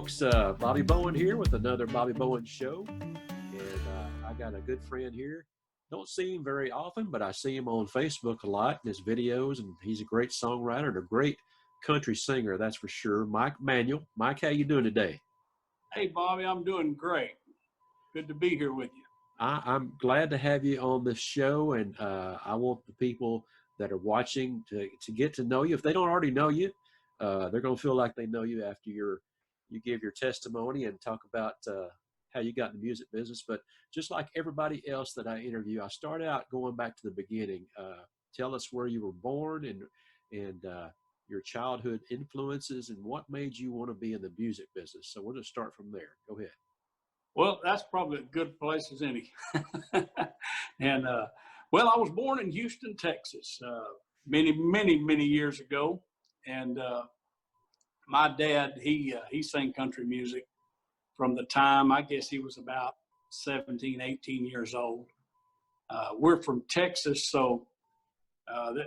folks. Bobby Bowen here with another Bobby Bowen show. And I got a good friend here. Don't see him very often, but I see him on Facebook a lot in his videos, and he's a great songwriter and a great country singer, that's for sure. Mike Manuel. Mike, how you doing today? Hey, Bobby, I'm doing great. Good to be here with you. I'm glad to have you on this show, and I want the people that are watching to get to know you. If they don't already know you, they're going to feel like they know you after you give your testimony and talk about how you got in the music business. But just like everybody else that I interview, I start out going back to the beginning. Tell us where you were born and your childhood influences and what made you want to be in the music business. So we'll just start from there. Go ahead. Well, that's probably a good place as any. And, well, I was born in Houston, Texas, many years ago. And my dad, he sang country music from the time, I guess he was about 17, 18 years old. We're from Texas, so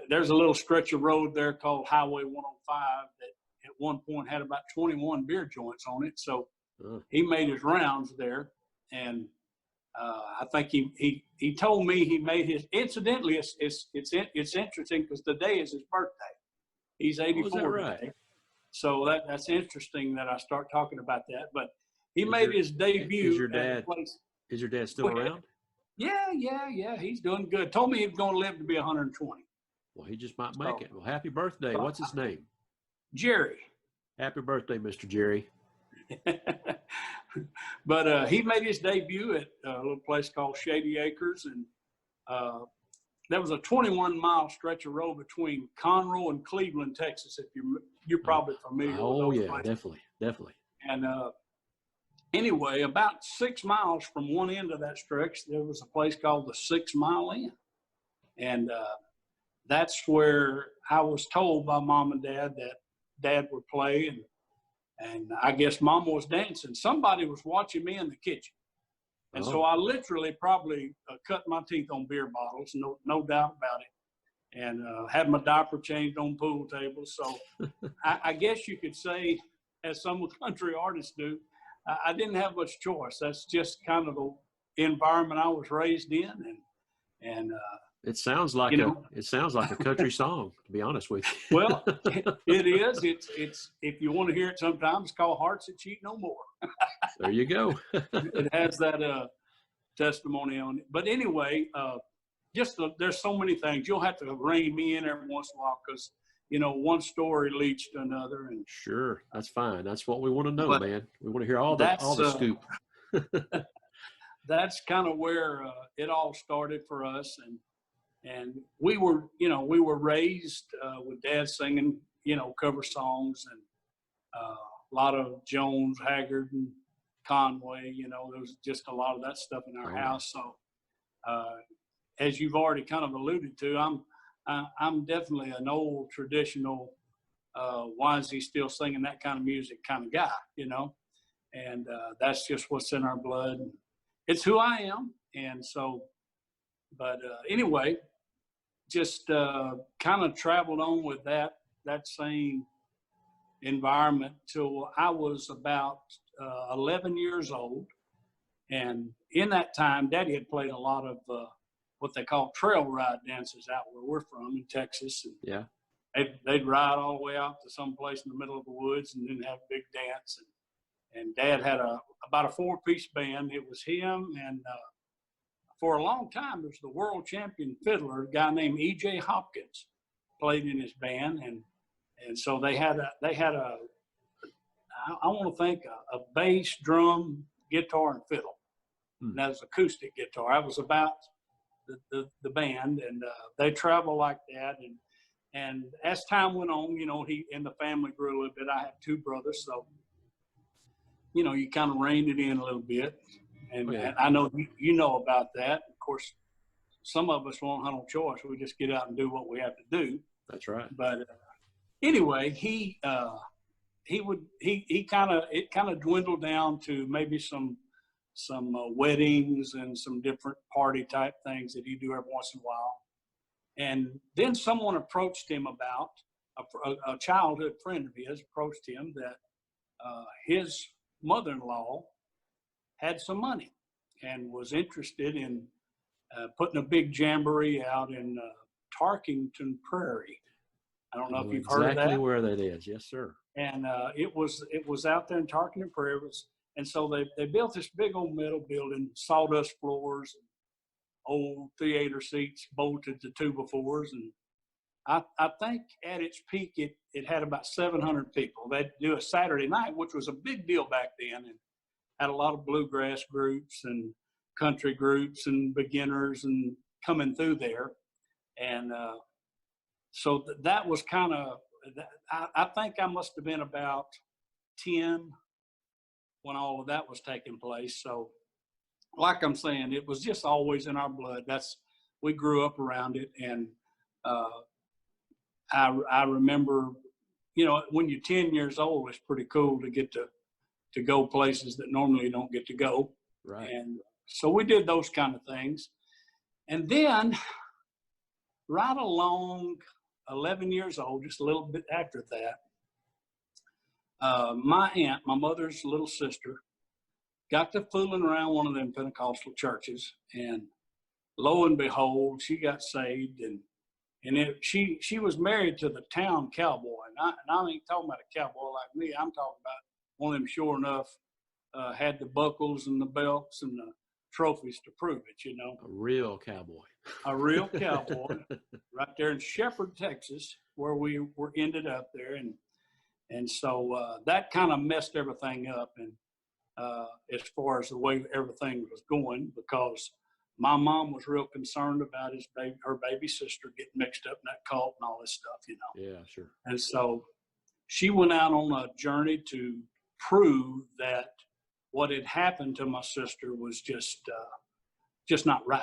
there's a little stretch of road there called Highway 105 that at one point had about 21 beer joints on it. So he made his rounds there, and I think he told me he made his. Incidentally, it's interesting because today is his birthday. He's 84 right? today, so that's interesting that I start talking about that. But he made his debut. Is your dad still around? Yeah. He's doing good. Told me he was going to live to be 120. Well, he just might make it. Well, happy birthday. What's his name? Jerry. Happy birthday, Mr. Jerry. But he made his debut at a little place called Shady Acres, and there was a 21-mile stretch of road between Conroe and Cleveland, Texas. If you're probably familiar with those places. Definitely. And anyway, about 6 miles from one end of that stretch, there was a place called the 6 Mile Inn, and that's where I was told by Mom and Dad that Dad would play, and I guess Mama was dancing. Somebody was watching me in the kitchen. And so I literally probably cut my teeth on beer bottles, no doubt about it, and had my diaper changed on pool tables. So I guess you could say, as some country artists do, I didn't have much choice. That's just kind of the environment I was raised in. And it sounds like a country song, to be honest with you. Well, it is. It's if you want to hear it sometimes, it's called Hearts That Cheat No More. There you go. It has that testimony on it. But anyway, there's so many things. You'll have to rein me in every once in a while because, one story leads to another. And sure, that's fine. That's what we want to know, man. We want to hear all the scoop. That's kind of where it all started for us. And we were raised with Dad singing, cover songs and a lot of Jones, Haggard, and Conway. There was just a lot of that stuff in our house. So as you've already kind of alluded to, I'm definitely an old traditional why is he still singing that kind of music kind of guy, and that's just what's in our blood. It's who I am. And so, but anyway, just kind of traveled on with that same environment till I was about 11 years old. And in that time, Daddy had played a lot of what they call trail ride dances out where we're from in Texas. And yeah. They'd ride all the way out to some place in the middle of the woods and then have a big dance. And Dad had about a 4-piece band. It was him and for a long time, there was the world champion fiddler, a guy named E.J. Hopkins, played in his band, and so they had a I want to think a bass, drum, guitar, and fiddle. And that was acoustic guitar. That was about the band, and they travel like that. And as time went on, he and the family grew a little bit. I have 2 brothers, so you kind of reined it in a little bit. And I know you know about that. Of course, some of us won't have no choice. We just get out and do what we have to do. That's right. But anyway, it kind of dwindled down to maybe some weddings and some different party type things that he do every once in a while. And then someone approached him about a childhood friend of his approached him that his mother-in-law had some money and was interested in putting a big jamboree out in Tarkington Prairie. I don't know if you've heard of that. Exactly where that is. Yes, sir. And it was out there in Tarkington Prairie. And so they built this big old metal building, sawdust floors, old theater seats bolted to 2x4s. And I think at its peak, it had about 700 people. They'd do a Saturday night, which was a big deal back then, and had a lot of bluegrass groups and country groups and beginners and coming through there. And so that was kind of, I think I must have been about 10 when all of that was taking place. So like I'm saying, it was just always in our blood. We grew up around it. And I remember, when you're 10 years old, it's pretty cool to get to go places that normally you don't get to go. Right. And so we did those kind of things. And then right along 11 years old, just a little bit after that, my aunt, my mother's little sister, got to fooling around one of them Pentecostal churches, and lo and behold, she got saved, and she was married to the town cowboy, and I ain't talking about a cowboy like me. I'm talking about one of them, sure enough, had the buckles and the belts and the trophies to prove it. A real cowboy. A real cowboy, right there in Shepherd, Texas, where we ended up there, and so that kind of messed everything up, and as far as the way everything was going, because my mom was real concerned about her baby sister getting mixed up in that cult and all this stuff, Yeah, sure. And so she went out on a journey to prove that what had happened to my sister was just not right,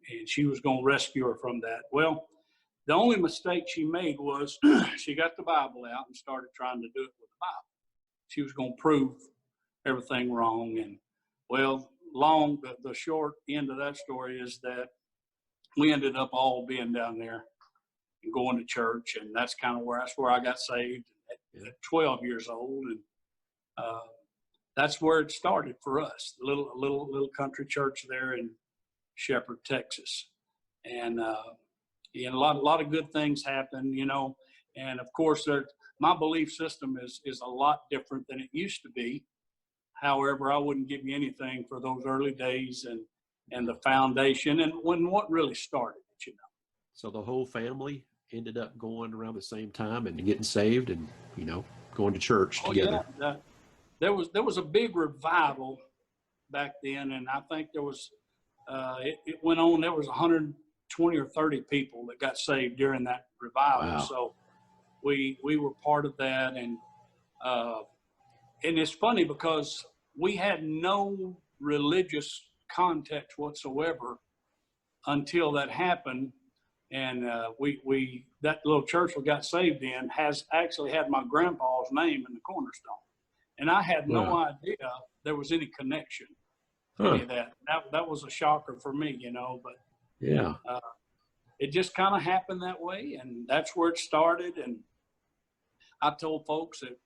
and she was going to rescue her from that. Well, the only mistake she made was she got the Bible out and started trying to do it with the Bible. She was going to prove everything wrong. And well, the short end of that story is that we ended up all being down there and going to church. And that's where I got saved at 12 years old. And that's where it started for us, a little country church there in Shepherd, Texas. And a lot of good things happen, and of course my belief system is a lot different than it used to be. However, I wouldn't give you anything for those early days and the foundation and what really started it, So the whole family ended up going around the same time and getting saved and, going to church together. Yeah. There was a big revival back then, and I think there was, it went on, there was 120 or 30 people that got saved during that revival. Wow. So we were part of that. And it's funny because we had no religious context whatsoever until that happened. And that little church we got saved in has actually had my grandpa's name in the cornerstone. And I had no idea there was any connection to any of that. That was a shocker for me, but yeah, it just kind of happened that way, and that's where it started. And I told folks that,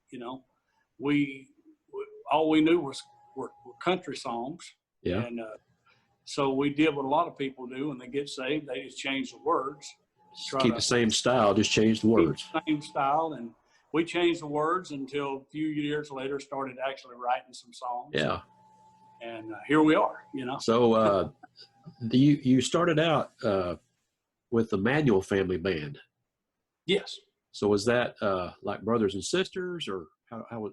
all we knew were country songs. Yeah. And so we did what a lot of people do when they get saved. They just change the words. Keep the same style, just change the words. Same style, and we changed the words until a few years later started actually writing some songs. Yeah. And here we are, So you started out with the Manuel family band. Yes. So was that like brothers and sisters, or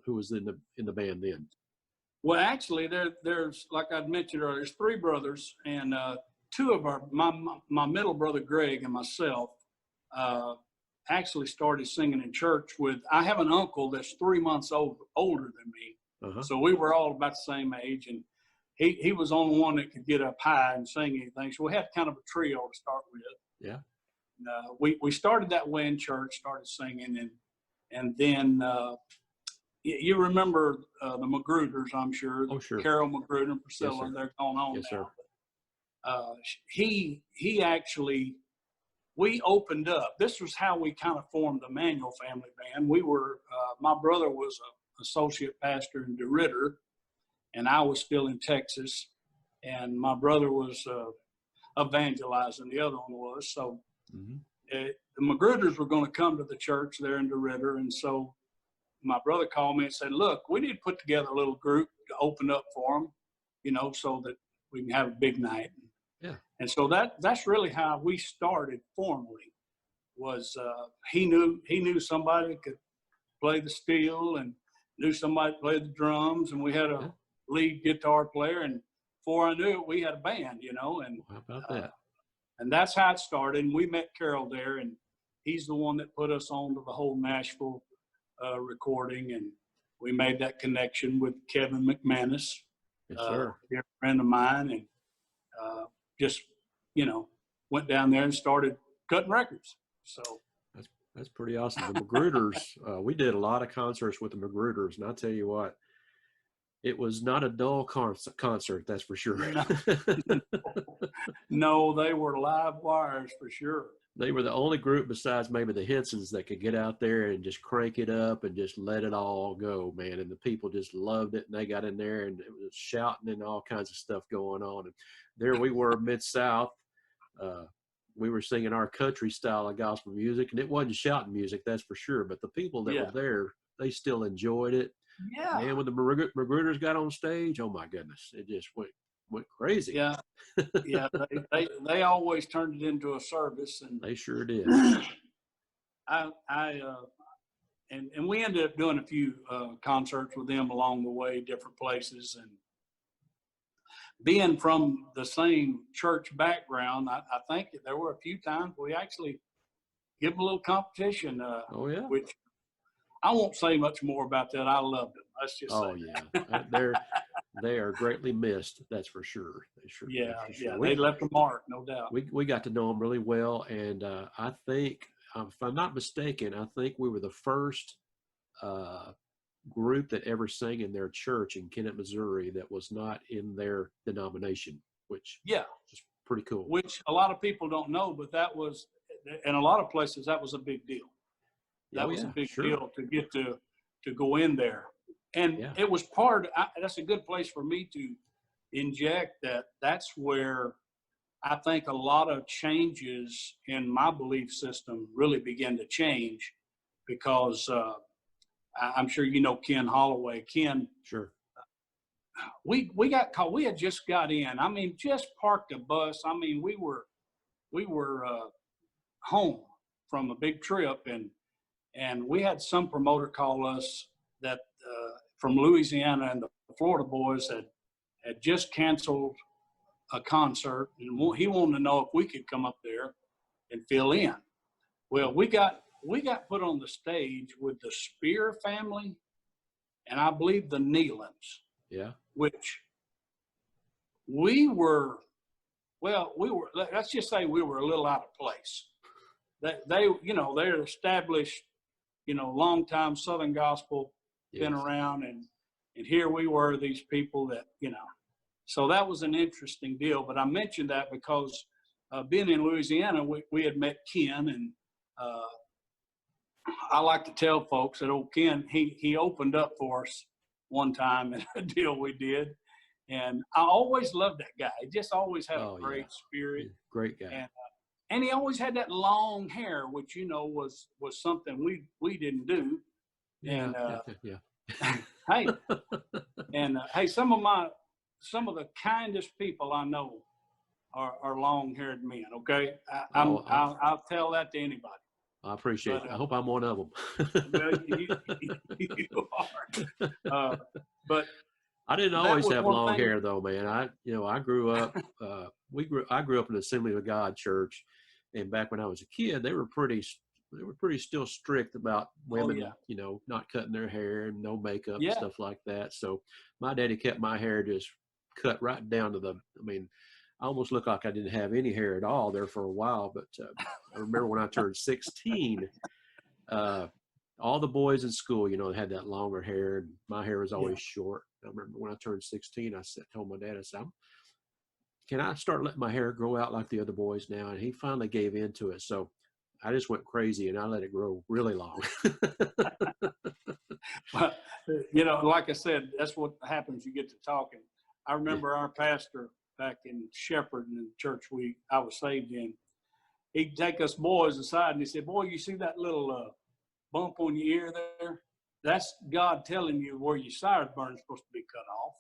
who was in the band then? Well, actually, there's like I'd mentioned earlier, there's 3 brothers, and 2 of my middle brother Greg and myself actually started singing in church with. I have an uncle that's 3 months older than me, so we were all about the same age, and he was the only one that could get up high and sing anything. So we had kind of a trio to start with. Yeah. We started that way in church, started singing, and then you remember the Magruders, I'm sure. Oh, sure. Carol Magruder and Priscilla, Yes, they're going on yes, now. Sir. He actually, we opened up. This was how we kind of formed the Manuel family band. We were, my brother was an associate pastor in DeRidder, and I was still in Texas, and my brother was evangelizing. The other one was. So Mm-hmm. The Magruders were going to come to the church there in DeRidder, and so my brother called me and said, "Look, we need to put together a little group to open up for them, you know, so that we can have a big night." Yeah. And so that's really how we started formally. Was he knew somebody that could play the steel and knew somebody that played the drums, and we had a lead guitar player, and before I knew it, we had a band, you know. And How about that? And that's how it started. And we met Carol there, and he's the one that put us on to the whole Nashville recording, and we made that connection with Kevin McManus, Yes, sir. a dear friend of mine, and just, you know, went down there and started cutting records. So that's pretty awesome. The Magruders, we did a lot of concerts with the Magruders, and I'll tell you what, it was not a dull concert, that's for sure. No, they were live wires for sure. They were the only group besides maybe the Hensons that could get out there and just crank it up and just let it all go, man. And the people just loved it, and they got in there and it was shouting and all kinds of stuff going on. And there we were, Mid-South. We were singing our country style of gospel music, and it wasn't shouting music, that's for sure. But the people that were there, they still enjoyed it. Yeah. And when the Magruders got on stage, oh my goodness, it just went crazy. Yeah. Yeah. They always turned it into a service, and they sure did. And we ended up doing a few concerts with them along the way, different places, and being from the same church background, I think there were a few times we actually give them a little competition. Which I won't say much more about that. I loved them. Let's just say. They are greatly missed. That's for sure. They left a mark, no doubt. We got to know them really well, and I think, if I'm not mistaken, I think we were the first group that ever sang in their church in Kennett, Missouri, that was not in their denomination, which is pretty cool. Which a lot of people don't know, but that was, in a lot of places, that was a big deal. That was a big deal to get to go in there. And it was that's a good place for me to inject that. That's where I think a lot of changes in my belief system really began to change, because I'm sure you know Ken Holloway. Ken. Sure. We got caught. We had just got in. I mean, just parked a bus. I mean, we were home from a big trip, and we had some promoter call us that from Louisiana, and the Florida boys had just canceled a concert, and he wanted to know if we could come up there and fill in. Well, we got put on the stage with the Spear family, and I believe the Nealons. Yeah. Which let's just say we were a little out of place. They're established, long-time Southern gospel, been around, and here we were, these people that, so that was an interesting deal. But I mentioned that because being in Louisiana, we had met Ken, and I like to tell folks that old Ken, he opened up for us one time in a deal we did. And I always loved that guy. He just always had a great spirit. Great guy. And he always had that long hair, which, was something we didn't do. And hey, hey, some of the kindest people I know are long-haired men. Okay, I'll tell that to anybody. I appreciate it. I hope I'm one of them. Well, you are. But I didn't always have long hair, though, man. I grew up. I grew up in the Assembly of God church, and back when I was a kid, they were pretty still strict about women, not cutting their hair and no makeup and stuff like that. So my daddy kept my hair just cut right down to I almost looked like I didn't have any hair at all there for a while. But I remember when I turned 16, all the boys in school, had that longer hair, and my hair was always short. I remember when I turned 16, I told my dad, I said, can I start letting my hair grow out like the other boys now? And he finally gave in to it. So I just went crazy and I let it grow really long. Well, you know, like I said, that's what happens. You get to talking. I Yeah. remember our pastor back in Shepherd, in the church I was saved in. He'd take us boys aside and he said, "Boy, you see that little bump on your ear there? That's God telling you where your sideburn is supposed to be cut off."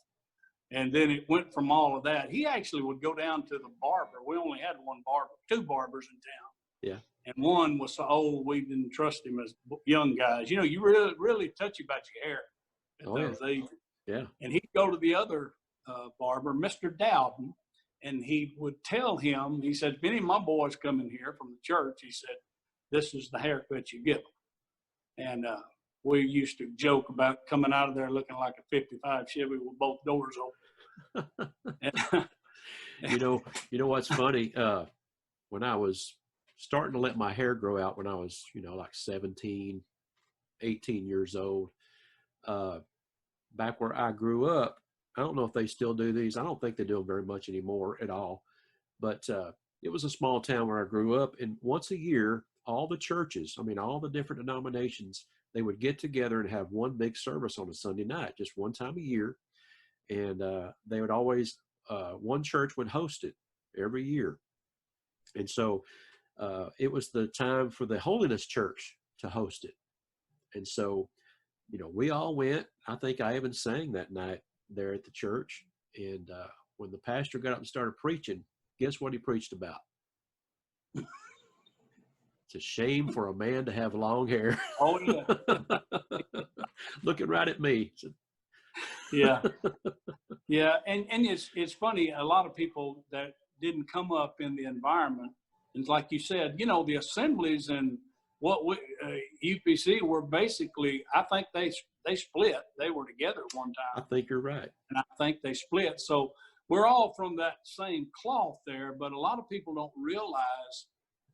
And then it went from all of that. He actually would go down to the barber. We only had one barber, two barbers in town. Yeah. And one was so old we didn't trust him as young guys. You know, you really, really touchy about your hair at those ages. Yeah. And he'd go to the other barber, Mr. Dowden, and he would tell him, he said, if any of my boys come in here from the church, he said, this is the haircut you give them. And we used to joke about coming out of there looking like a 55 Chevy with both doors open. You know what's funny? When I was starting to let my hair grow out when I was, like 17, 18 years old, back where I grew up, I don't know if they still do these. I don't think they do them very much anymore at all. But it was a small town where I grew up. And once a year, all the churches, all the different denominations, they would get together and have one big service on a Sunday night, just one time a year. And they would always, one church would host it every year. And so it was the time for the Holiness Church to host it. And so, we all went. I think I even sang that night there at the church. And when the pastor got up and started preaching, guess what he preached about? It's a shame for a man to have long hair. Oh, yeah. Looking right at me. Yeah. Yeah. And it's funny, a lot of people that didn't come up in the environment, and like you said, the assemblies and what we, UPC were basically, I think they split. They were together at one time. I think you're right. And I think they split. So we're all from that same cloth there, but a lot of people don't realize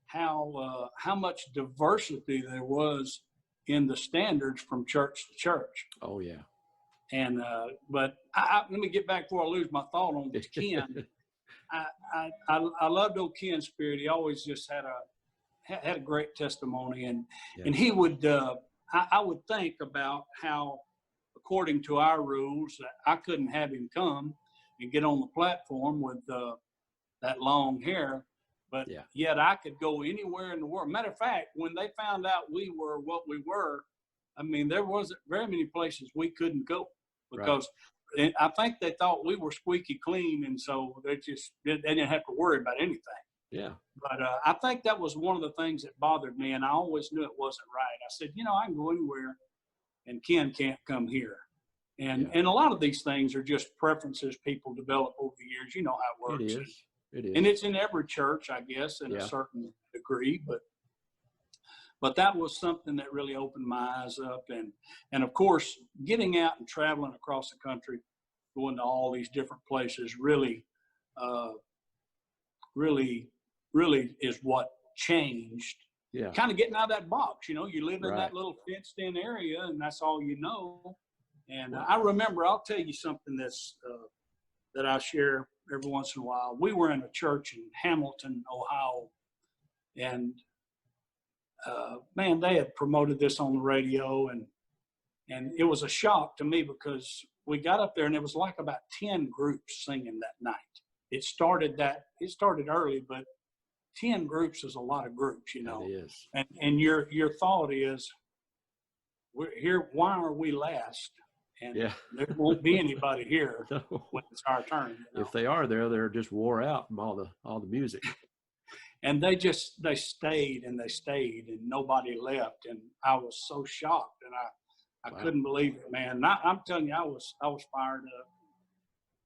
how much diversity there was in the standards from church to church. Oh, yeah. And but let me get back before I lose my thought on Ken. I loved old Ken's spirit. He always just had a great testimony, and he would. I would think about how, according to our rules, I couldn't have him come and get on the platform with that long hair, but yet I could go anywhere in the world. Matter of fact, when they found out we were what we were, there wasn't very many places we couldn't go because I think they thought we were squeaky clean, and so they didn't have to worry about anything. Yeah. But I think that was one of the things that bothered me, and I always knew it wasn't right. I said, I can go anywhere, and Ken can't come here. And a lot of these things are just preferences people develop over the years. You know how it works. It is. And it's in every church, I guess, in a certain degree. But that was something that really opened my eyes up. And of course, getting out and traveling across the country, going to all these different places really is what changed. Yeah. Kind of getting out of that box. You live in that little fenced in area, and that's all you know. And I remember, I'll tell you something that I share every once in a while. We were in a church in Hamilton, Ohio, and man, they had promoted this on the radio, and it was a shock to me because we got up there and it was like about 10 groups singing that night. It started early, but 10 groups is a lot of groups, It is. And your thought is, we're here, why are we last? And there won't be anybody here when it's our turn. If they are there, they're just wore out from all the music. And they stayed and nobody left. And I was so shocked, and I couldn't believe it, man. I'm telling you, I was fired up.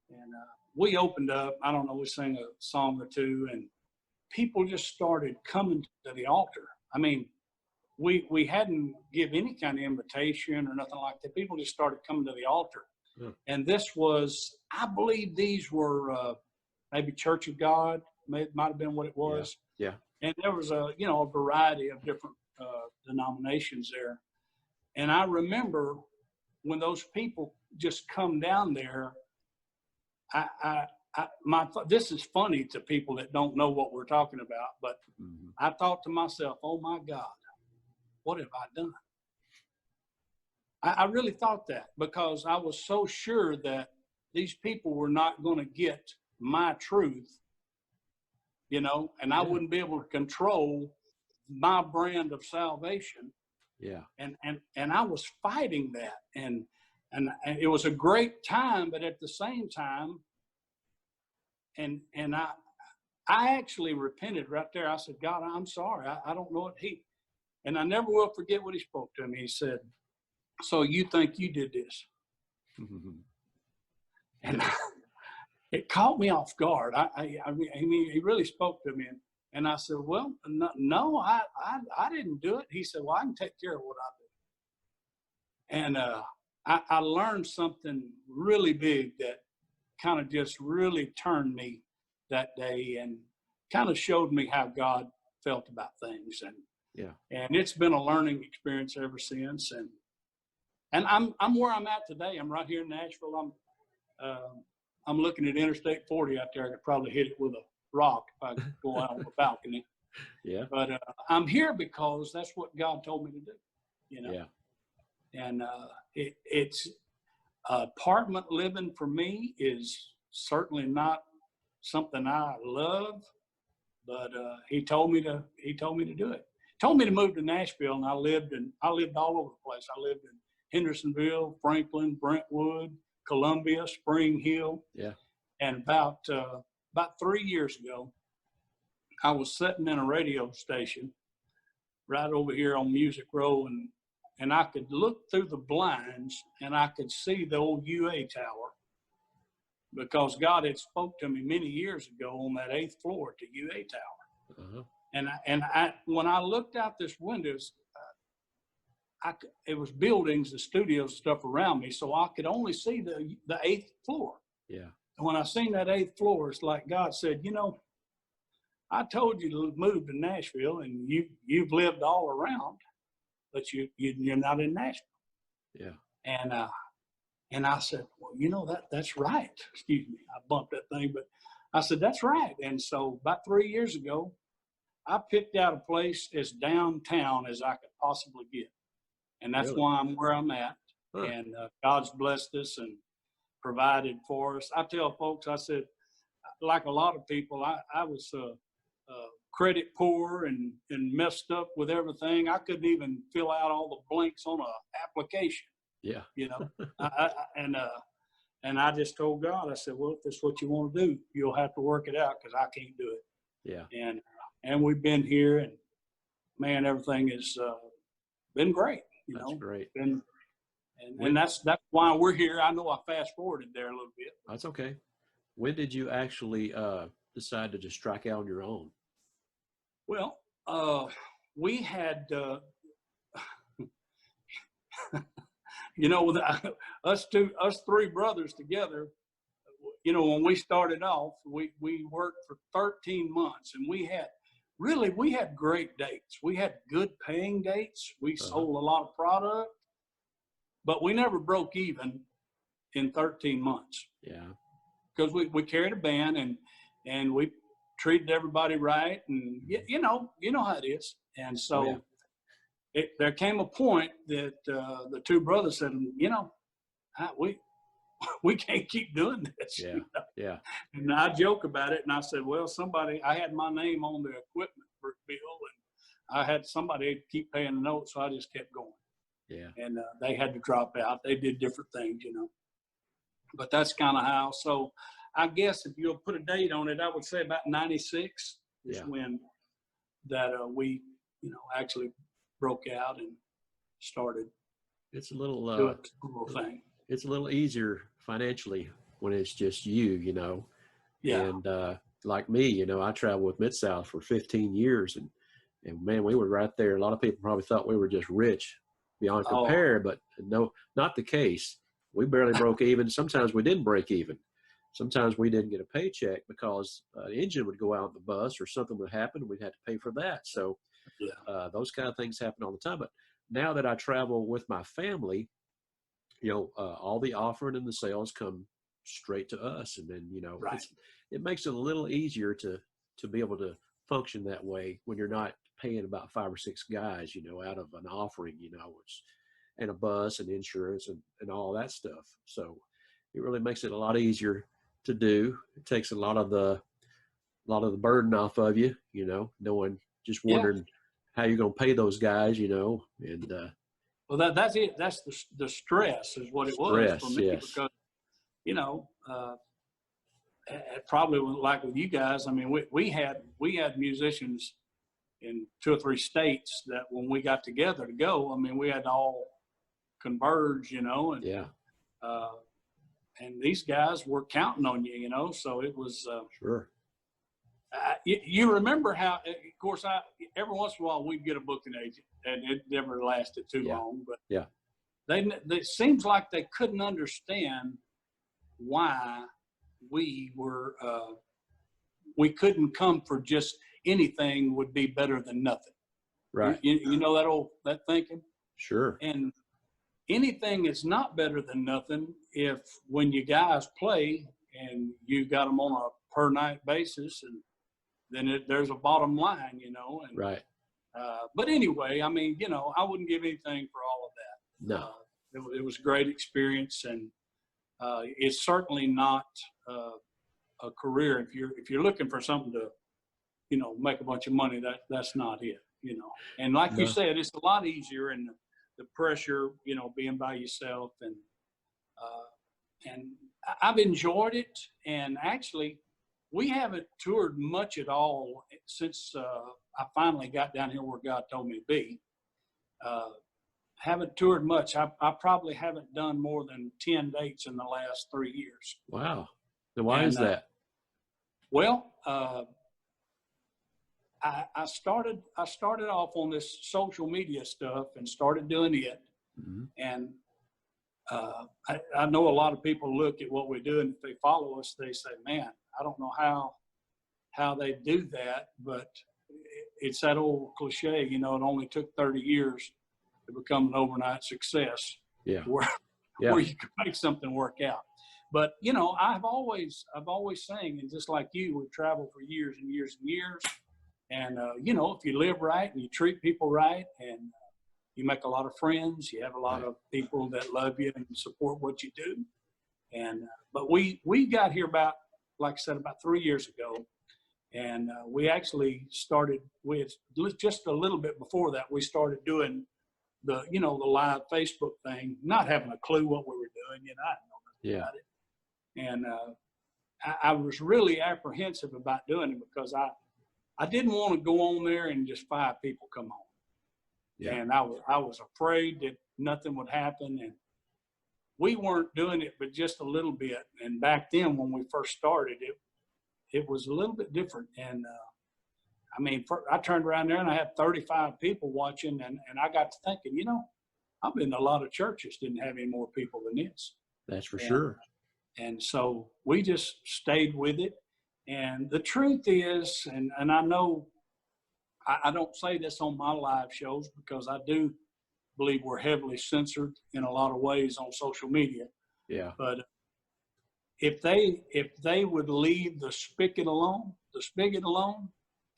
And we opened up, I don't know, we sang a song or two, and people just started coming to the altar. We hadn't give any kind of invitation or nothing like that. People just started coming to the altar. Yeah. And this was, I believe these were maybe Church of God, might have been what it was. Yeah. And there was a variety of different denominations there. And I remember when those people just come down there, this is funny to people that don't know what we're talking about, but Mhm. I thought to myself, oh my God, what have I done? I really thought that, because I was so sure that these people were not going to get my truth, and I Yeah. wouldn't be able to control my brand of salvation. Yeah. And I was fighting that, and it was a great time, but at the same time, and I actually repented right there. I said, God, I'm sorry. I don't know what and I never will forget what he spoke to me. He said, so you think you did this? Mhm. And it caught me off guard. I mean, he really spoke to me, and I said, well, no, I didn't do it. He said, well, I can take care of what I do. And I learned something really big that kind of just really turned me that day, and kind of showed me how God felt about things. Yeah. And it's been a learning experience ever since. And I'm where I'm at today. I'm right here in Nashville. I'm looking at Interstate 40 out there. I could probably hit it with a rock if I go out on the balcony. Yeah. But I'm here because that's what God told me to do. Yeah. And it's apartment living for me is certainly not something I love, but he told me to do it. Told me to move to Nashville, and I lived all over the place. I lived in Hendersonville, Franklin, Brentwood, Columbia, Spring Hill. Yeah. And about 3 years ago, I was sitting in a radio station right over here on Music Row, and I could look through the blinds, and I could see the old UA tower, because God had spoke to me many years ago on that 8th floor at the UA tower. Uh-huh. And when I looked out this windows, it was buildings, the studios, stuff around me, so I could only see the 8th floor. Yeah. And when I seen that 8th floor, it's like God said, I told you to move to Nashville, and you've lived all around, but you're not in Nashville. Yeah. And I said, well, that's right. Excuse me, I bumped that thing, but I said, that's right. And so about 3 years ago, I picked out a place as downtown as I could possibly get. And that's Really? why I'm where I'm at. Huh. And God's blessed us and provided for us. I tell folks, I said, like a lot of people, I was credit poor and messed up with everything. I couldn't even fill out all the blanks on an application. Yeah. And I just told God, I said, well, if that's what you want to do, you'll have to work it out, because I can't do it. Yeah. And we've been here, and man, everything has been great. That's great. And that's why we're here. I know I fast forwarded there a little bit. That's okay. When did you actually decide to just strike out on your own? Well, we had, us three brothers together. When we started off, we worked for 13 months, and we had great dates. We had good paying dates. We sold a lot of product, but we never broke even in 13 months. Yeah. Because we carried a band, and we treated everybody right, and you know how it is. And so there came a point that the two brothers said, we can't keep doing this. Yeah. Yeah. And I joke about it, and I said, well, I had my name on the equipment bill, and I had somebody keep paying the note, so I just kept going. Yeah. And they had to drop out. They did different things, But that's kind of how. So I guess if you'll put a date on it, I would say about 96 is when that we, actually broke out and started. It's a little doing a thing. It's a little easier financially when it's just you, Yeah. And like me, I traveled with Mid-South for 15 years, and man, we were right there. A lot of people probably thought we were just rich beyond compare, but no, not the case. We barely broke even. Sometimes we didn't break even. Sometimes we didn't get a paycheck because an engine would go out in the bus or something would happen, and we'd have to pay for that. So those kind of things happen all the time. But now that I travel with my family, all the offering and the sales come straight to us. And then, you know, Right. it makes it a little easier to be able to function that way when you're not paying about 5 or 6 guys, you know, out of an offering, you know, and a bus and insurance and all that stuff. So it really makes it a lot easier to do. It takes a lot of the burden off of you, you know, knowing, just Yeah. wondering how you're going to pay those guys, you know, and Well, that's it. That's the stress is what it was for stress, me, yes. because, you know, it probably was like with you guys. I mean, we had musicians in 2 or 3 states that when we got together to go, I mean, we had to all converge, you know, and Yeah, and these guys were counting on you, you know. So it was. sure. You remember how, of course, every once in a while we'd get a booking agent, and it never lasted too long. But Yeah. it seems like they couldn't understand why we couldn't come for just anything would be better than nothing. Right. You know that thinking? Sure. And anything is not better than nothing if when you guys play and you got them on a per night basis, and then there's a bottom line, you know. And, right. But anyway, I mean, you know, I wouldn't give anything for all of that. No. It was a great experience, and it's certainly not a career. If you're looking for something to, you know, make a bunch of money, that's not it, you know. And like you said, it's a lot easier, and the pressure, you know, being by yourself, and I've enjoyed it. And actually, we haven't toured much at all since I finally got down here where God told me to be. Haven't toured much. I probably haven't done more than 10 dates in the last 3 years. Wow. Then why is that? Well, I started off on this social media stuff and started doing it. Mm-hmm. And I know a lot of people look at what we do, and if they follow us, they say, man, I don't know how they do that, but it's that old cliche, you know, it only took 30 years to become an overnight success. Yeah. Where you can make something work out. But, you know, I've always sang, and just like you, we've traveled for years and years and years. And, you know, if you live right and you treat people right, and you make a lot of friends, you have a lot of people that love you and support what you do. And, but we got here about, like I said, about 3 years ago. And we actually started with, just a little bit before that, we started doing the live Facebook thing, not having a clue what we were doing, you know, I didn't know nothing about it. And I was really apprehensive about doing it because I didn't want to go on there and just 5 people come on. Yeah. And I was afraid that nothing would happen. And we weren't doing it, but just a little bit. And back then when we first started, it was a little bit different. And I mean, I turned around there and I had 35 people watching, and I got to thinking, you know, I've been to a lot of churches, didn't have any more people than this. That's for sure. And so we just stayed with it. And the truth is, and I know I don't say this on my live shows because I do believe we're heavily censored in a lot of ways on social media. Yeah. But if they would leave the spigot alone,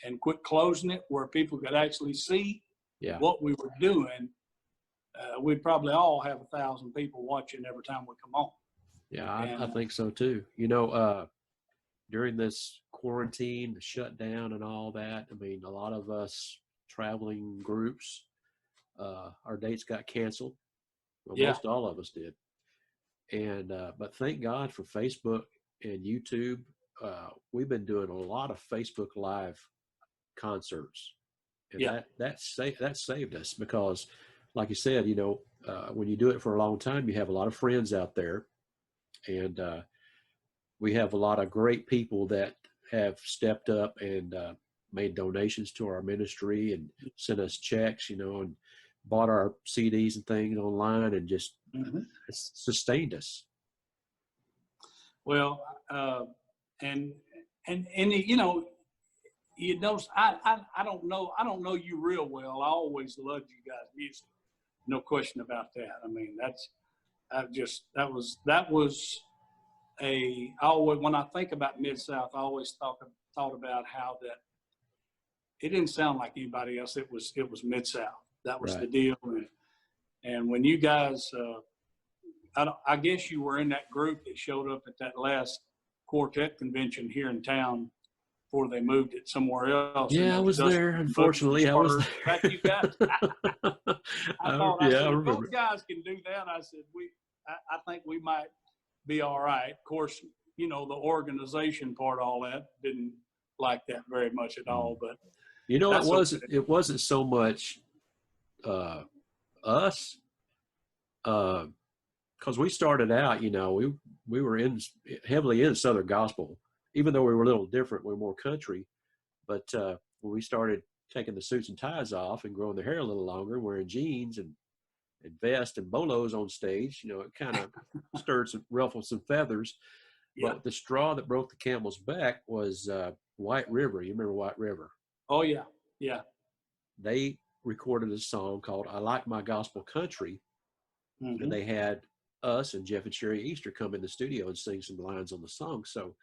and quit closing it where people could actually see what we were doing, we'd probably all have 1,000 people watching every time we come on. Yeah, I think so too. You know, during this quarantine, the shutdown and all that, I mean, a lot of us traveling groups, our dates got canceled. Well, most all of us did. And, but thank God for Facebook and YouTube. We've been doing a lot of Facebook Live concerts, and that saved us because, like you said, you know, when you do it for a long time, you have a lot of friends out there, and we have a lot of great people that have stepped up and made donations to our ministry and sent us checks, you know, and bought our CDs and things online, and just sustained us. Well, and you know, I don't know you real well. I always loved you guys' music, no question about that. I mean, that was when I think about Mid-South, I always thought about how that it didn't sound like anybody else. It was Mid-South. That was the deal. And when you guys, I guess you were in that group that showed up at that last quartet convention here in town before they moved it somewhere else. Yeah, I was there. Unfortunately, I was there. Back you guys. I said, if those guys can do that, I said, I think we might be all right. Of course, you know, the organization part, all that, didn't like that very much at all. But you know, it wasn't so much us, because we started out, you know, we were heavily in Southern gospel, even though we were a little different. We were more country. But when we started taking the suits and ties off and growing the hair a little longer, wearing jeans and vests and bolos on stage, you know, it kind of ruffled some feathers. Yeah. But the straw that broke the camel's back was White River. You remember White River? Oh, yeah. Yeah. They recorded a song called I Like My Gospel Country. Mm-hmm. And they had us and Jeff and Sherry Easter come in the studio and sing some lines on the song. So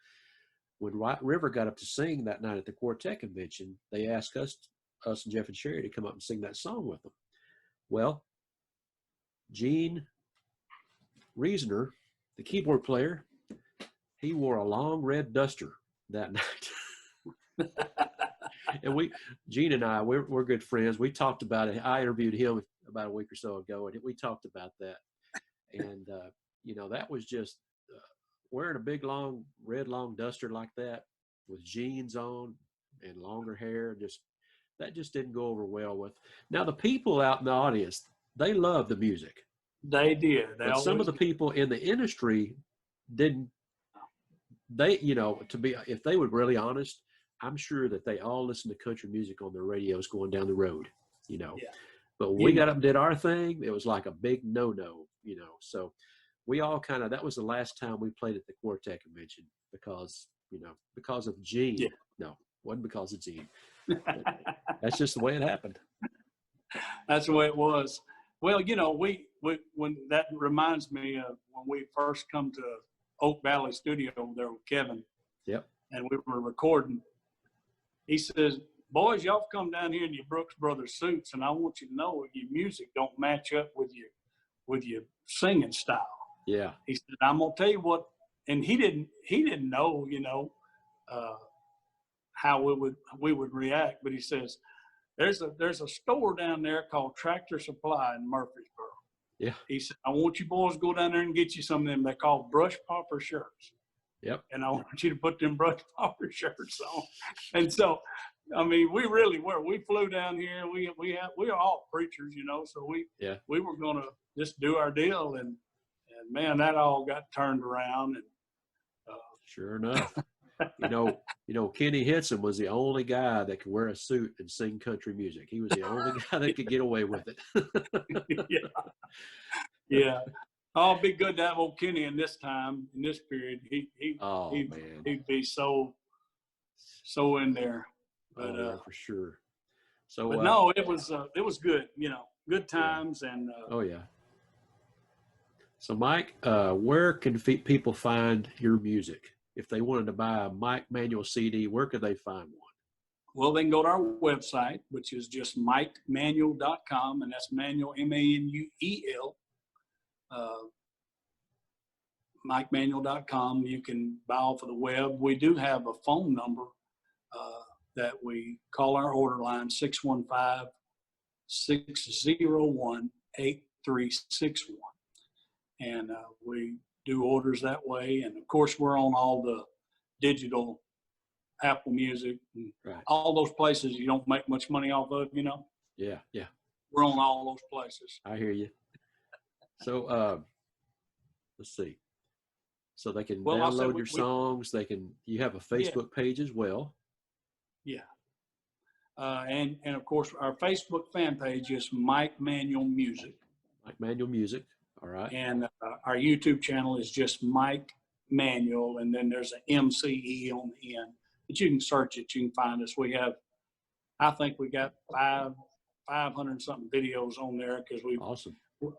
when White River got up to sing that night at the quartet convention, they asked us and Jeff and Sherry to come up and sing that song with them. Well, Gene Reasoner, the keyboard player, he wore a long red duster that night. And Gene and I, we're good friends. We talked about it. I interviewed him about a week or so ago, and we talked about that. And, you know, that was just wearing a big, red long duster like that with jeans on and longer hair, that just didn't go over well with. Now, the people out in the audience, they loved the music. They did. But some of the people in the industry didn't. They, you know, if they were really honest, I'm sure that they all listened to country music on their radios going down the road, you know. Yeah. But when we got up and did our thing, it was like a big no-no, you know. So we all that was the last time we played at the quartet convention because of Gene. Yeah. No, wasn't because of Gene. That's just the way it happened. That's the way it was. Well, you know, when that reminds me of when we first come to Oak Valley Studio there with Kevin. Yep. And we were recording. He says, boys, y'all come down here in your Brooks Brothers suits, and I want you to know your music don't match up with your singing style. Yeah. He said, I'm gonna tell you what, and he didn't know, you know, how we would react, but he says, there's a store down there called Tractor Supply in Murfreesboro. Yeah. He said, I want you boys to go down there and get you some of them. They're called brush popper shirts. Yep. And I want you to put them brush popper shirts on. And so, I mean, we really were. We flew down here. We are all preachers, you know. So we were gonna just do our deal, and man, that all got turned around. And sure enough, you know, Kenny Henson was the only guy that could wear a suit and sing country music. He was the only guy that could get away with it. Yeah. Oh, it'd be good to have old Kenny in this period. He'd be so in there. But yeah, for sure. So, but no, it was good. You know, good times and. Oh yeah. So, Mike, where can people find your music? If they wanted to buy a Mike Manuel CD, where could they find one? Well, they can go to our website, which is just MikeManuel.com, and that's Manuel, MANUEL. MikeManuel.com. You can buy off of the web. We do have a phone number that we call our order line, 615-601-8361. And we do orders that way. And of course, we're on all the digital Apple Music and all those places you don't make much money off of, you know? Yeah, yeah. We're on all those places. I hear you. So, let's see. So they can download your songs. You have a Facebook page as well. Yeah. And of course, our Facebook fan page is Mike Manuel Music. Mike Manuel Music. All right. And our YouTube channel is just Mike Manuel, and then there's an MCE on the end. But you can search it. You can find us. I think we got 500 something videos on there because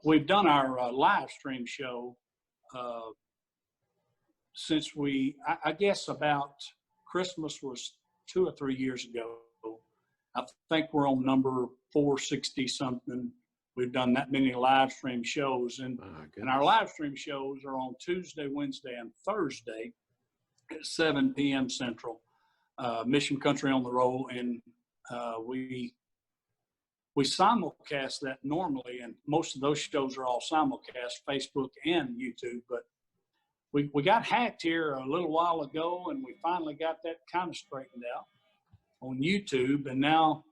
we've done our live stream show since I guess about Christmas was 2 or 3 years ago. I think we're on number 460 something. We've done that many live stream shows, and our live stream shows are on Tuesday, Wednesday, and Thursday at 7 p.m. Central. Mission Country on the Roll, and we simulcast that normally, and most of those shows are all simulcast, Facebook and YouTube. But we got hacked here a little while ago, and we finally got that kind of straightened out on YouTube. And now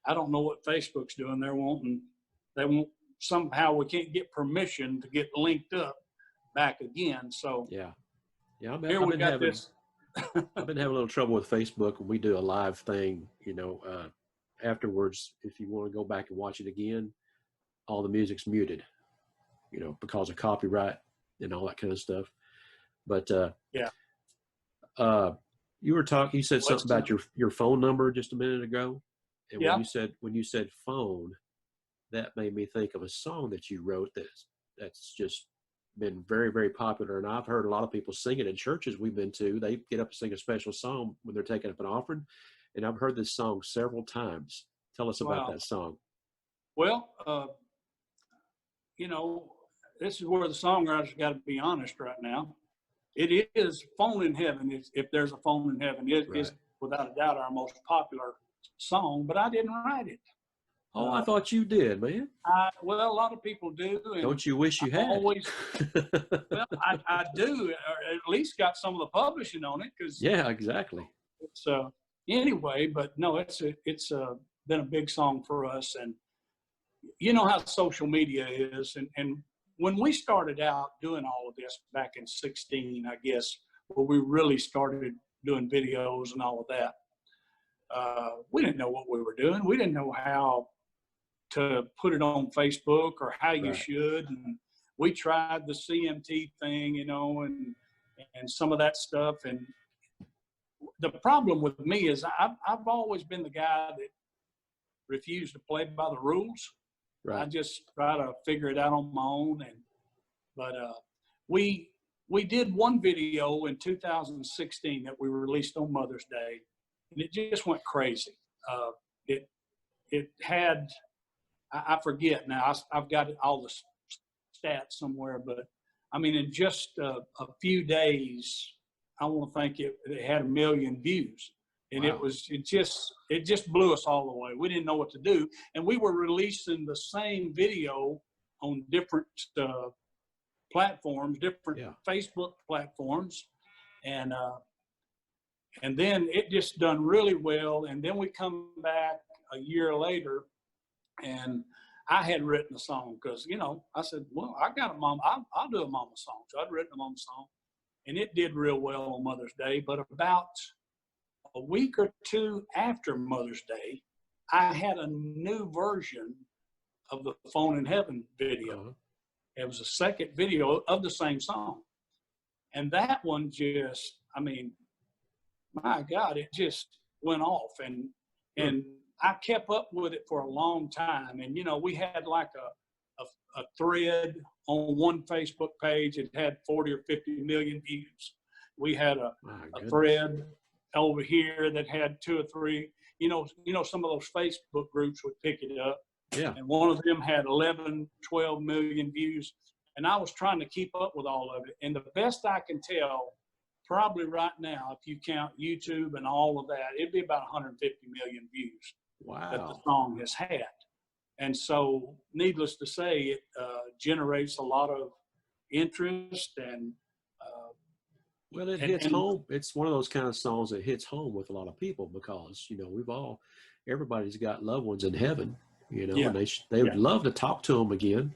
I don't know what Facebook's doing. They won't somehow, we can't get permission to get linked up back again. So yeah, I've been having a little trouble with Facebook when we do a live thing. Afterwards, if you want to go back and watch it again, all the music's muted, because of copyright and all that kind of stuff. But you said something about your phone number just a minute ago, and when you said phone, that made me think of a song that you wrote that's just been very, very popular, and I've heard a lot of people sing it in churches we've been to. They get up and sing a special song when they're taking up an offering, and I've heard this song several times. Tell us about that song. Well, this is where the songwriter's got to be honest right now. It is "Phone in Heaven." If there's a phone in heaven, it is without a doubt our most popular song. But I didn't write it. Oh, I thought you did, man. Well, a lot of people do. And don't you wish you had? Always. Well, I do, or at least got some of the publishing on it. Yeah, exactly. It's anyway, but no, it's been a big song for us, and you know how social media is, and when we started out doing all of this back in 2016, I guess, where we really started doing videos and all of that, we didn't know what we were doing. We didn't know how to put it on Facebook or how you should. And we tried the CMT thing, and some of that stuff. And the problem with me is I've always been the guy that refused to play by the rules. Right. I just try to figure it out on my own. But we did one video in 2016 that we released on Mother's Day, and it just went crazy. It had, I forget now, I've got all the stats somewhere, but I mean, in just a few days, I want to think it had 1 million views. And wow. it just blew us all away. We didn't know what to do. And we were releasing the same video on different platforms, different Facebook platforms. And then it just done really well. And then we come back a year later, and I had written a song because, I said, well, I got a mom. I'll do a mama song. So I'd written a mama song. And it did real well on Mother's Day. But about a week or two after Mother's Day, I had a new version of the Phone in Heaven video. Uh-huh. It was a second video of the same song. And that one just, my God, it just went off. And I kept up with it for a long time. And, we had like a thread on one Facebook page. It had 40 or 50 million views. We had a thread over here that had 2 or 3, some of those Facebook groups would pick it up. Yeah. And one of them had 11, 12 million views. And I was trying to keep up with all of it. And the best I can tell, probably right now, if you count YouTube and all of that, it'd be about 150 million views. Wow. That the song has had. And so, needless to say, it generates a lot of interest and well, it hits home. It's one of those kind of songs that hits home with a lot of people because, everybody's got loved ones in heaven, and they would love to talk to them again,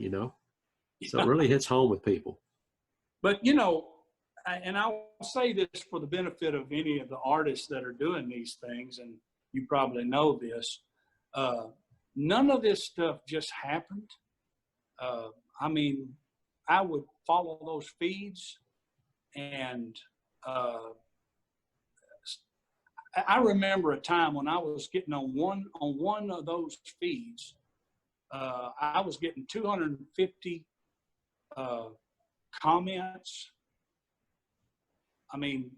So it really hits home with people. But, and I'll say this for the benefit of any of the artists that are doing these things, and you probably know this, none of this stuff just happened. I would follow those feeds. And I remember a time when I was getting on one of those feeds, I was getting 250 comments I mean,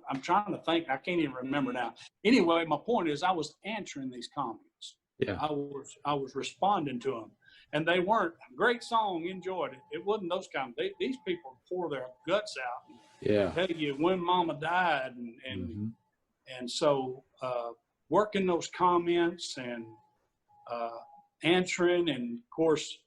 I'm trying to think. I can't even remember now. Anyway, my point is I was answering these comments. Yeah. I was responding to them, and they weren't great song, enjoyed it. It wasn't those kind. These people pour their guts out and Yeah. tell you when Mama died, and so working those comments and answering, and of course,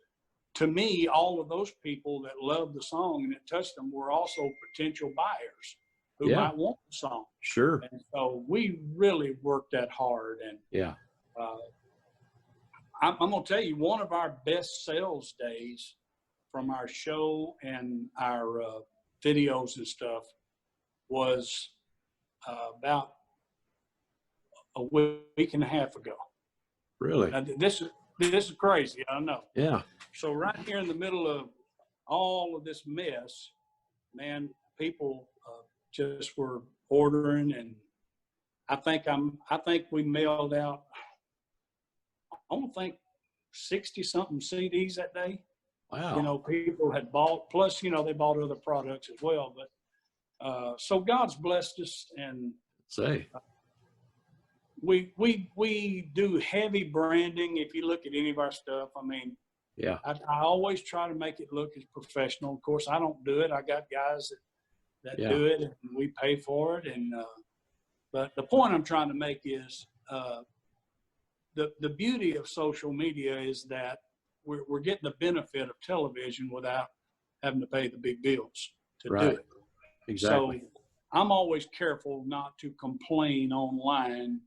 to me, all of those people that loved the song and it touched them were also potential buyers who might want the song. Sure. And so we really worked that hard. And yeah, I'm going to tell you, one of our best sales days from our show and our videos and stuff was about a week and a half ago. Really? Now, this is crazy, I know. Yeah. So right here in the middle of all of this mess, man, people just were ordering, and I think we mailed out, I don't think 60 something CDs that day. Wow. You know, people had bought, plus, you know, they bought other products as well. But so God's blessed us, and we do heavy branding. If you look at any of our stuff, I mean, yeah, I always try to make it look as professional. Of course, I don't do it. I got guys that do it, and we pay for it. And but the point I'm trying to make is the beauty of social media is that we're getting the benefit of television without having to pay the big bills to do it. Exactly. So I'm always careful not to complain online,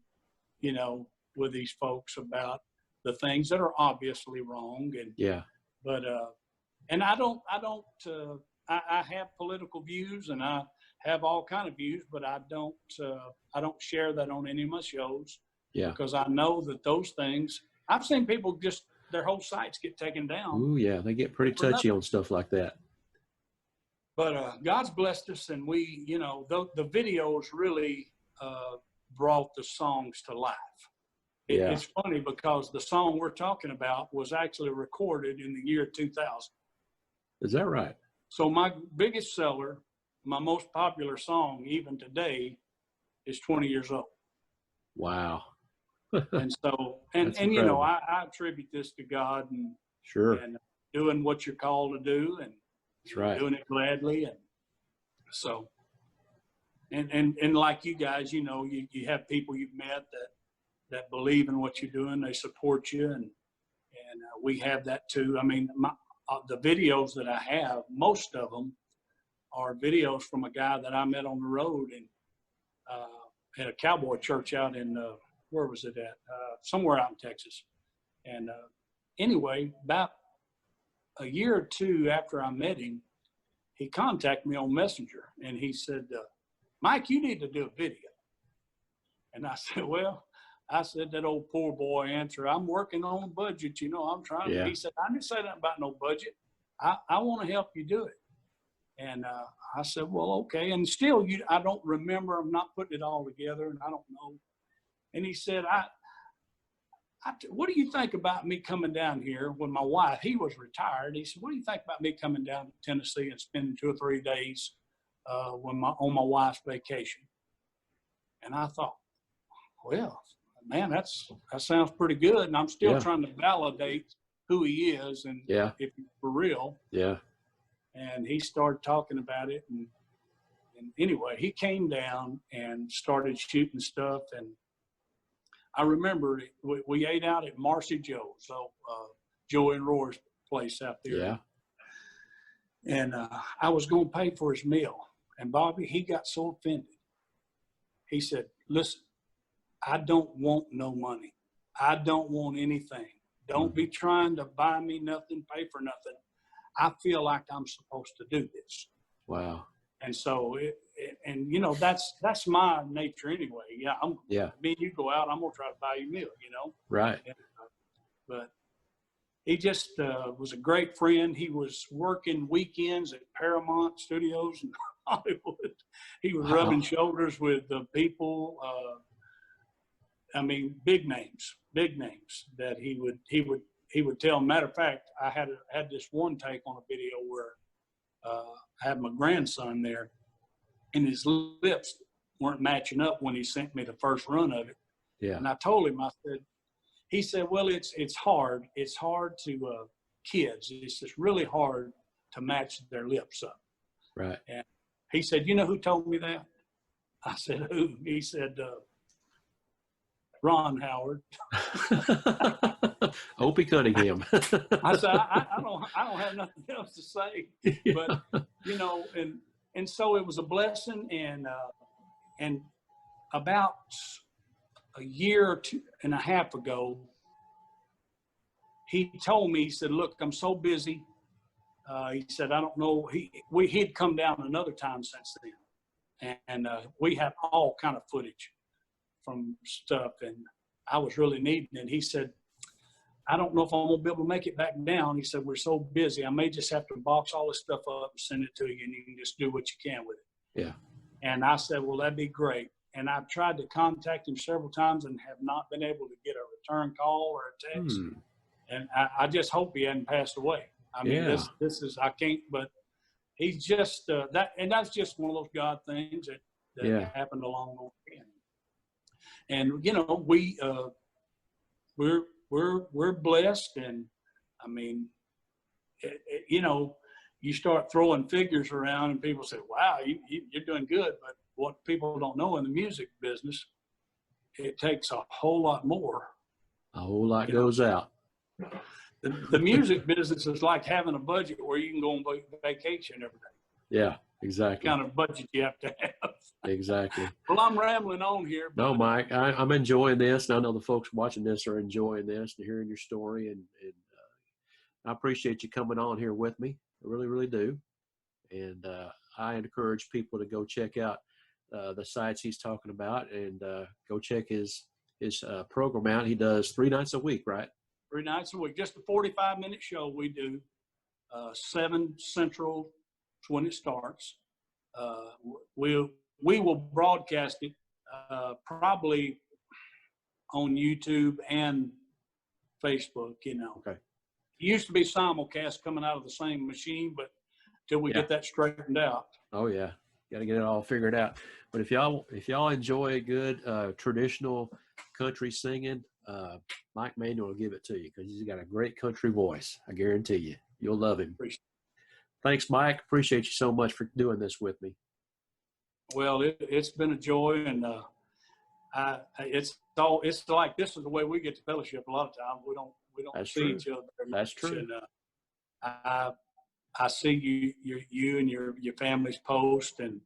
you know, with these folks about the things that are obviously wrong. And but and I have political views, and I have all kind of views, but I don't share that on any of my shows. Yeah. Because I know that those things, I've seen people just, their whole sites get taken down. Ooh, yeah, they get pretty touchy on stuff like that. But God's blessed us, and we, you know, the videos really brought the songs to life. It's funny because the song we're talking about was actually recorded in the year 2000. Is that right? So my biggest seller, my most popular song, even today, is 20 years old. Wow. And so, and you know, I attribute this to God and and doing what you're called to do, and doing it gladly. And so, and like you guys, you know, you have people you've met that believe in what you're doing. They support you, and we have that too. I mean, the videos that I have, most of them are videos from a guy that I met on the road and at a cowboy church out in where was it at? Somewhere out in Texas. And anyway, about a year or two after I met him, he contacted me on Messenger, and he said, Mike, you need to do a video. And I said, well, that old poor boy answer, I'm working on a budget, you know, I'm trying to. He said, I didn't say nothing about no budget. I want to help you do it. And I said, well, okay. And still, I don't remember. I'm not putting it all together, and I don't know. And he said, what do you think about me coming down here when my wife, he was retired. He said, what do you think about me coming down to Tennessee and spending 2 or 3 days on my wife's vacation? And I thought, well, man, that sounds pretty good. And I'm still trying to validate who he is and if he's for real. Yeah. And he started talking about it. And anyway, he came down and started shooting stuff. And I remember we ate out at Marcy Joe. So Joey and Roy's place out there. Yeah. And I was going to pay for his meal. And Bobby, he got so offended. He said, listen, I don't want no money. I don't want anything. Don't be trying to buy me nothing, pay for nothing. I feel like I'm supposed to do this. Wow. And so, and you know, that's my nature anyway. Yeah. Me and you go out, I'm going to try to buy you a meal, you know? Right. And, but he just was a great friend. He was working weekends at Paramount Studios in Hollywood. He was rubbing shoulders with the people, I mean, big names that he would tell. Matter of fact, I had this one take on a video where I had my grandson there, and his lips weren't matching up when he sent me the first run of it. Yeah. And I told him, he said, well, it's hard. It's hard to kids. It's just really hard to match their lips up. Right. And he said, you know who told me that? I said, who? He said, Ron Howard. Opie Cunningham. I said, I don't have nothing else to say. But, you know, and so it was a blessing. And about a year or 2.5 ago, he told me, he said, look, I'm so busy. He said, I don't know. He'd come down another time since then. And we had all kind of footage from stuff. And I was really needing it. He said, I don't know if I'm going to be able to make it back down. He said, we're so busy. I may just have to box all this stuff up and send it to you, and you can just do what you can with it. Yeah. And I said, well, that'd be great. And I've tried to contact him several times and have not been able to get a return call or a text. And I just hope he hadn't passed away. I mean, this is, I can't, but he's just, and that's just one of those God things that happened along the way. And, you know, we're blessed. And I mean, you know, you start throwing figures around and people say, wow, you're doing good. But what people don't know in the music business, it takes a whole lot more. A whole lot goes out. The music business is like having a budget where you can go on vacation every day. Yeah, exactly. What kind of budget you have to have. Exactly. Well, I'm rambling on here. No, Mike, I'm enjoying this. And I know the folks watching this are enjoying this and hearing your story. And I appreciate you coming on here with me. I really, really do. And I encourage people to go check out the sites he's talking about and go check his program out. He does 3 nights a week, right? 3 nights a week. Just a 45-minute show we do. 7 Central when it starts. We will broadcast it probably on YouTube and Facebook, you know. Okay. It used to be simulcast coming out of the same machine, but till we get that straightened out. Oh yeah, got to get it all figured out. But if y'all enjoy good traditional country singing, Mike Manuel will give it to you because he's got a great country voice. I guarantee you, you'll love him. Thanks, Mike. Appreciate you so much for doing this with me. Well, it's been a joy, and it's like this is the way we get to fellowship. A lot of times we don't see each other. That's true. And, I see you and your family's post, and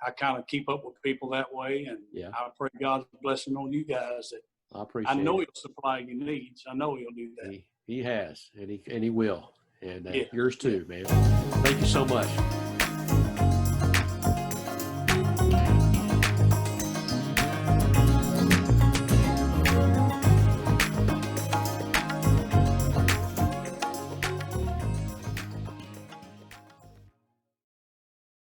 I kind of keep up with people that way, and I pray God's blessing on you guys. That I appreciate. I know He'll supply your needs. I know He'll do that. He has, and he will, and yours too, man. Thank you so much.